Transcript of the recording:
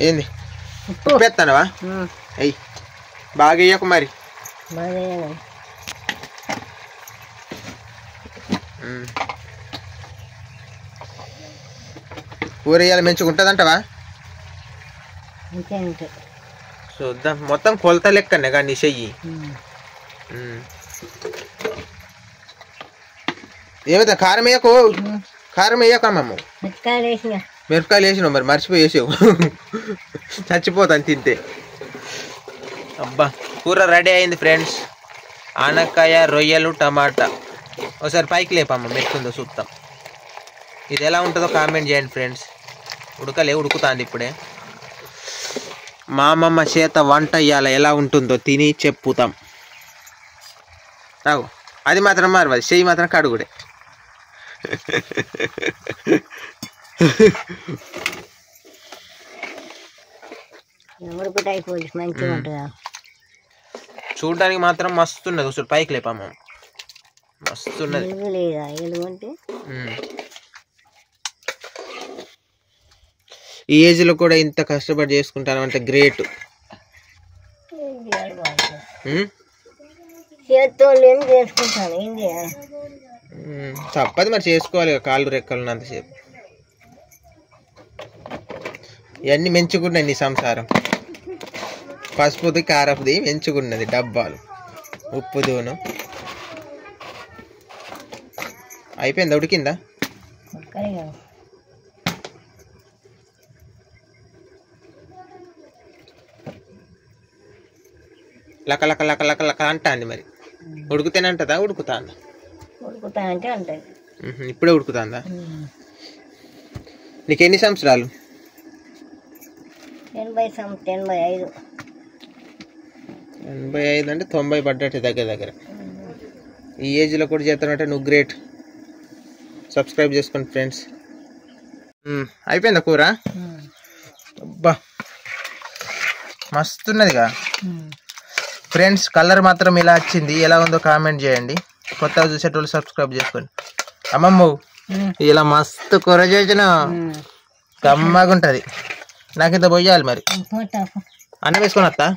ఏంది ఉప్పు ఎత్తానవా? అయ్యి బాగా వేయకు మరి. కూర వేయాలి మంచిగా ఉంటుందంటవా? చూద్దాం. మొత్తం కొలత లెక్కనే కానీ చెయ్యి. ఏమైతే కారం వేయకు, కారం వేయకమ్మమ్మ. మిరపకాయలు వేసినావు మరి, మర్చిపోయి వేసావు. చచ్చిపోతాను తింటే. అబ్బా కూర రెడీ అయింది ఫ్రెండ్స్. ఆనక్కాయ, రొయ్యలు, టమాటా. ఒకసారి పైకి లేపమ్మ, మెత్తుందో చూద్దాం. ఇది ఎలా ఉంటుందో కామెంట్ చేయండి ఫ్రెండ్స్. ఉడుకుతాంది ఇప్పుడే. మా అమ్మమ్మ చేత వంట ఇయ్యాల ఎలా ఉంటుందో తిని చెప్పుతాం. రావు అది మాత్రం మారవాలి, చెయ్యి మాత్రం కడుగుడే. చూడడానికి మాత్రం మస్తున్నది. ఒకసారి పైకి లేపమ్మ, మస్తున్నది. ఈ ఏజ్లో కూడా ఇంత కష్టపడి చేసుకుంటాను అంటే గ్రేట్. తప్పదు మరి, చేసుకోవాలి. కాళ్ళు రెక్కలు అంతసేపు. ఇవన్నీ మెంచుకున్నాయి నీ సంసారం. పసుపుది, కారపుది మెంచుకున్నది. డబ్బాలు, ఉప్పు, దూను అయిపోయిందా? ఉడికిందా? లక లక లక లక లక అంటాంది మరి. ఉడుకుతేనంటదా? ఉడుకుతాందా? ఇప్పుడే ఉడుకుతాందా? నీకెన్ని సంవత్సరాలు? 85 అంటే 90 పడ్డట్టు దగ్గర దగ్గర. ఈ ఏజ్లో కూడా చేస్తానంటే నువ్వు గ్రేట్. సబ్స్క్రైబ్ చేసుకోండి ఫ్రెండ్స్. అయిపోయిందా కూర? అబ్బా మస్తున్నదిగా ఫ్రెండ్స్. కలర్ మాత్రం ఇలా వచ్చింది. ఎలా ఉందో కామెంట్ చేయండి. కొత్తగా చూసేటోళ్ళు సబ్స్క్రైబ్ చేసుకోండి. అమ్మమ్మ ఇలా మస్తు కూర చేసిన కమ్మగా ఉంటుంది. నాకు ఇంత పోయాలి మరి. అన్నం వేసుకొని వస్తా.